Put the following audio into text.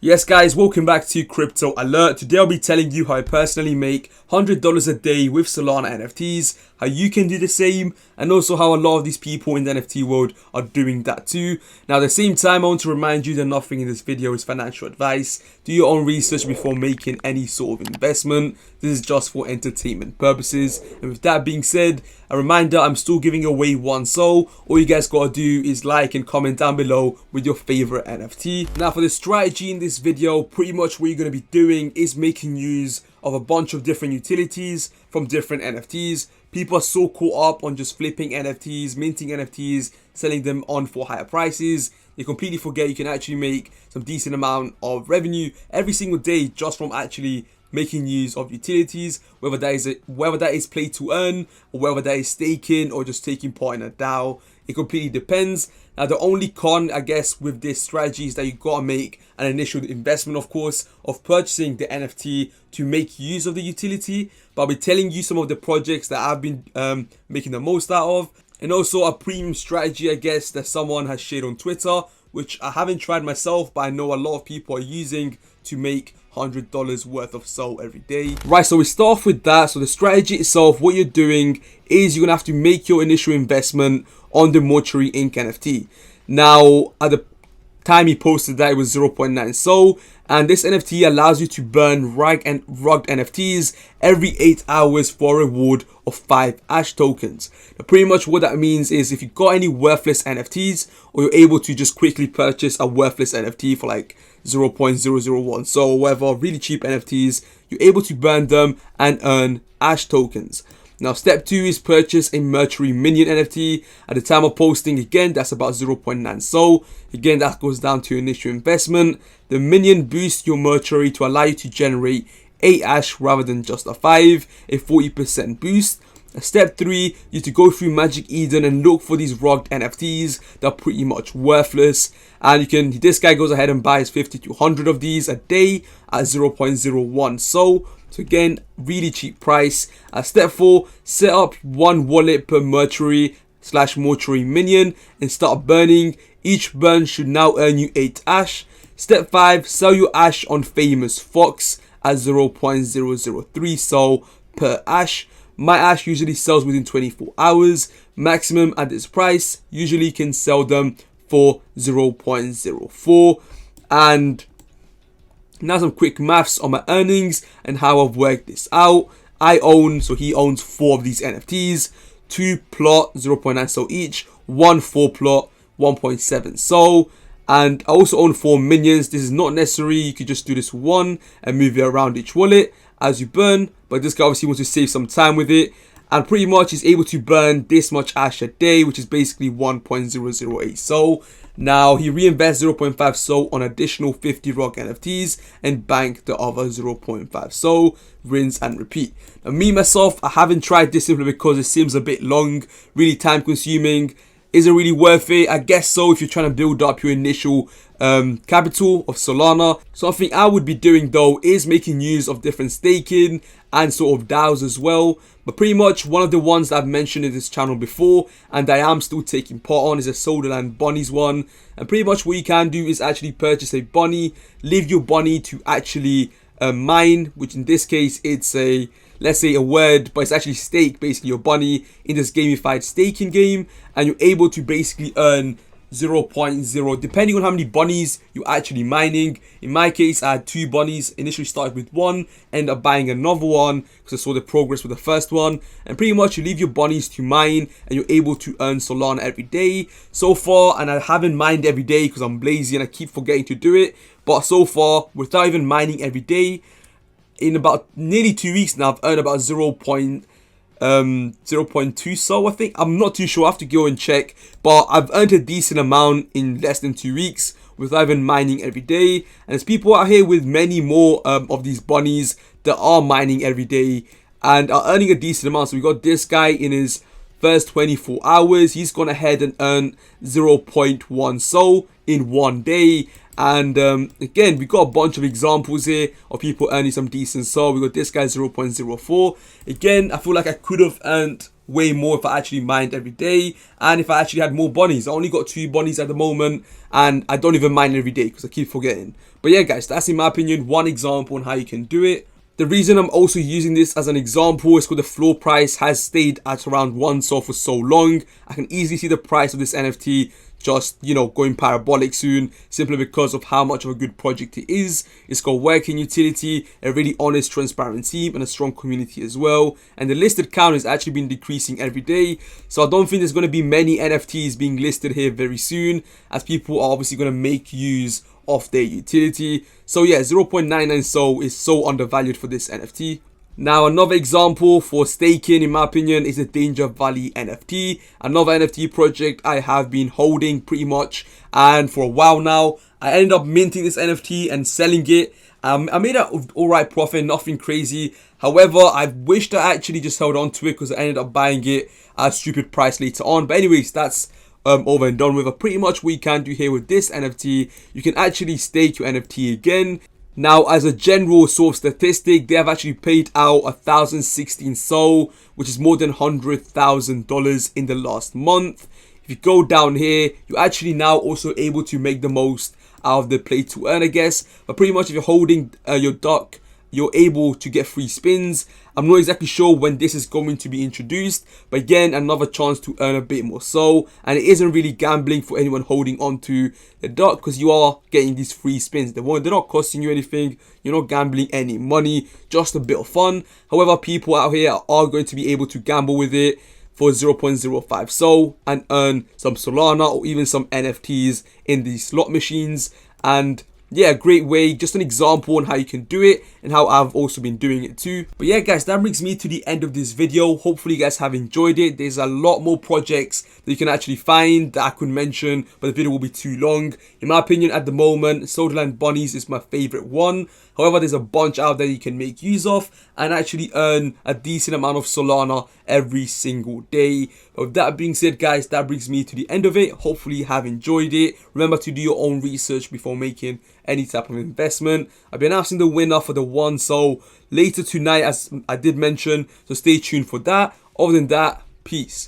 Yes guys, welcome back to Crypto Alert. Today I'll be telling you how I personally make $100 a day with Solana NFTs, how you can do the same, and also how a lot of these people in the NFT world are doing that too. Now at the same time, I want to remind you that nothing in this video is financial advice. Do your own research before making any sort of investment. This is just for entertainment purposes. And with that being said, a reminder, I'm still giving away one soul. All you guys gotta do is like and comment down below with your favorite NFT. Now for the strategy in this video, pretty much what you're gonna be doing is making use of a bunch of different utilities from different NFTs. People are so caught up on just flipping NFTs, minting NFTs, selling them on for higher prices. They completely forget you can actually make some decent amount of revenue every single day just from actually making use of utilities, whether that is play to earn, or whether that is staking or just taking part in a DAO. It completely depends. Now the only con, I guess, with this strategy is that you gotta make an initial investment, of course, of purchasing the NFT to make use of the utility. But I'll be telling you some of the projects that I've been making the most out of, and also a premium strategy, I guess, that someone has shared on Twitter, which I haven't tried myself, but I know a lot of people are using to make $100 worth of SOL every day. Right, so we start off with that. So the strategy itself, what you're doing is you're gonna have to make your initial investment on the Mortuary Inc. NFT. Now, at the time he posted that, it was 0.9 SOL, and this NFT allows you to burn rugged NFTs every 8 hours for a reward of 5 ASH tokens. Now, pretty much what that means is if you got any worthless NFTs, or you're able to just quickly purchase a worthless NFT for like 0.001 SOL or whatever, really cheap NFTs, you're able to burn them and earn ASH tokens. Now step 2 is purchase a Mortuary Minion NFT. At the time of posting, again, that's about 0.9 SOL. Again, that goes down to initial investment. The Minion boosts your Mortuary to allow you to generate 8 ASH rather than just a 5, a 40% boost. Step 3, you need to go through Magic Eden and look for these rugged NFTs that are pretty much worthless. And this guy goes ahead and buys 50 to 100 of these a day at 0.01 SOL. So again, really cheap price. Step 4, set up one wallet per Mortuary/Mortuary Minion and start burning. Each burn should now earn you 8 ASH. Step 5, sell your ASH on Famous Fox at 0.003 SOL per ASH. My ASH usually sells within 24 hours. Maximum at this price, usually can sell them for 0.04. And now some quick maths on my earnings and how I've worked this out. He owns 4 of these NFTs. 2 plot, 0.9 SOL each. 1 4 plot, 1.7 SOL. And I also own 4 minions. This is not necessary. You could just do this one and move it around each wallet as you burn. But this guy obviously wants to save some time with it. And pretty much is able to burn this much ASH a day, which is basically 1.008 SOL. Now he reinvests 0.5 SOL on additional 50 rock NFTs and bank the other 0.5 SOL, rinse and repeat. Now me myself, I haven't tried this simply because it seems a bit long, really time consuming. Is it really worth it? I guess so if you're trying to build up your initial capital of Solana. Something I would be doing though is making use of different staking and sort of DAOs as well. But pretty much one of the ones that I've mentioned in this channel before and I am still taking part on is a SOLANA bunnies one. And pretty much what you can do is actually purchase a bunny, leave your bunny to actually mine, which in this case it's a, let's say a word, but it's actually stake, basically your bunny in this gamified staking game, and you're able to basically earn 0.0 depending on how many bunnies you're actually mining. In my case, I had 2 bunnies, initially started with 1, ended up buying another one because I saw the progress with the first one. And pretty much you leave your bunnies to mine and you're able to earn Solana every day so far. And I haven't mined every day because I'm lazy and I keep forgetting to do it, but so far without even mining every day, in about nearly 2 weeks now, I've earned about 0.2 SOL, I think. I'm not too sure, I have to go and check, but I've earned a decent amount in less than 2 weeks without even mining every day. And there's people out here with many more of these bunnies that are mining every day and are earning a decent amount. So we got this guy in his first 24 hours, he's gone ahead and earned 0.1 SOL in 1 day. And again, we got a bunch of examples here of people earning some decent SOL. We got this guy 0.04. Again, I feel like I could have earned way more if I actually mined every day and if I actually had more bunnies. I only got 2 bunnies at the moment and I don't even mine every day because I keep forgetting. But yeah, guys, that's in my opinion one example on how you can do it. The reason I'm also using this as an example is because the floor price has stayed at around 1 SOL for so long. I can easily see the price of this NFT just, going parabolic soon, simply because of how much of a good project it is. It's got working utility, a really honest, transparent team, and a strong community as well. And the listed count has actually been decreasing every day. So I don't think there's going to be many NFTs being listed here very soon, as people are obviously going to make use of their utility. So yeah, 0.99 SOL is so undervalued for this NFT. Now, another example for staking, in my opinion, is the Danger Valley NFT. Another NFT project I have been holding pretty much and for a while now. I ended up minting this NFT and selling it. I made an alright profit, nothing crazy. However, I wished I actually just held on to it because I ended up buying it at a stupid price later on. But anyways, that's over and done with. Pretty much what you can do here with this NFT, you can actually stake your NFT again. Now, as a general sort of statistic, they have actually paid out 1,016 SOL, which is more than $100,000 in the last month. If you go down here, you're actually now also able to make the most out of the play to earn, I guess. But pretty much if you're holding your duck, you're able to get free spins. I'm not exactly sure when this is going to be introduced, but again, another chance to earn a bit more SOL. And it isn't really gambling for anyone holding on to the duck, because you are getting these free spins. They're not costing you anything. You're not gambling any money, just a bit of fun. However, people out here are going to be able to gamble with it for 0.05 SOL and earn some Solana or even some NFTs in these slot machines. And yeah, great way, just an example on how you can do it and how I've also been doing it too. But yeah, guys, that brings me to the end of this video. Hopefully you guys have enjoyed it. There's a lot more projects that you can actually find that I could mention, but the video will be too long. In my opinion, at the moment, Sodaland Bunnies is my favorite one. However, there's a bunch out there you can make use of and actually earn a decent amount of Solana every single day. But with that being said, guys, that brings me to the end of it. Hopefully you have enjoyed it. Remember to do your own research before making any type of investment. I'll be announcing the winner for the 1 SOL later tonight, as I did mention, so stay tuned for that. Other than that, peace.